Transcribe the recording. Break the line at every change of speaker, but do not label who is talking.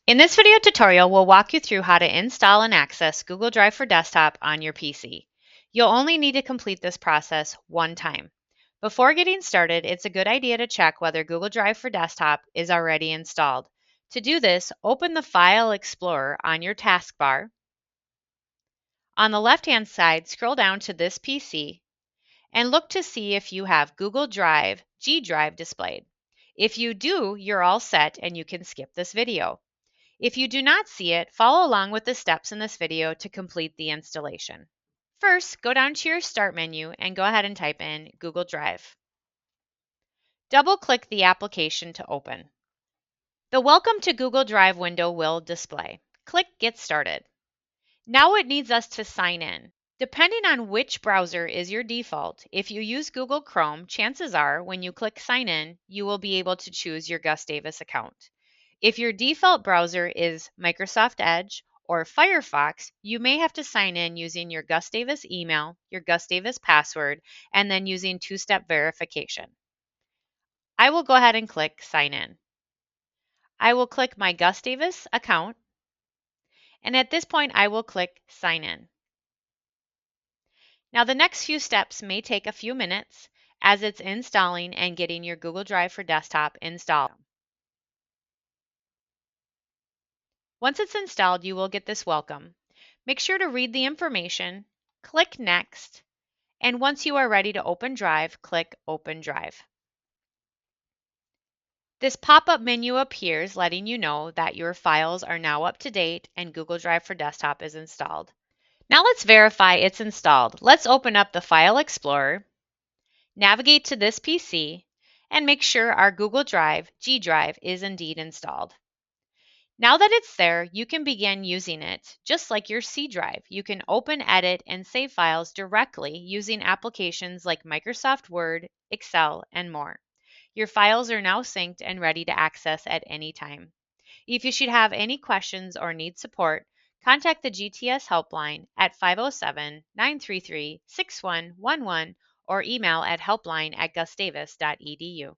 In this video tutorial, we'll walk you through how to install and access Google Drive for Desktop on your PC. You'll only need to complete this process one time. Before getting started, it's a good idea to check whether Google Drive for Desktop is already installed. To do this, open the File Explorer on your taskbar. On the left-hand side, scroll down to this PC and look to see if you have Google Drive G Drive displayed. If you do, you're all set and you can skip this video. If you do not see it, follow along with the steps in this video to complete the installation. First, go down to your Start menu and go ahead and type in Google Drive. Double-click the application to open. The Welcome to Google Drive window will display. Click Get Started. Now it needs us to sign in. Depending on which browser is your default, if you use Google Chrome, chances are when you click Sign In, you will be able to choose your Gustavus account. If your default browser is Microsoft Edge or Firefox, you may have to sign in using your Gustavus email, your Gustavus password, and then using two-step verification. I will go ahead and click Sign In. I will click my Gustavus account, and at this point, I will click Sign In. Now, the next few steps may take a few minutes as it's installing and getting your Google Drive for Desktop installed. Once it's installed, you will get this welcome. Make sure to read the information, click Next, and once you are ready to open Drive, click Open Drive. This pop-up menu appears letting you know that your files are now up to date and Google Drive for Desktop is installed. Now let's verify it's installed. Let's open up the File Explorer, navigate to this PC, and make sure our Google Drive G Drive is indeed installed. Now that it's there, you can begin using it. Just like your C drive, you can open, edit, and save files directly using applications like Microsoft Word, Excel, and more. Your files are now synced and ready to access at any time. If you should have any questions or need support, contact the GTS helpline at 507-933-6111 or email at helpline@gustavus.edu.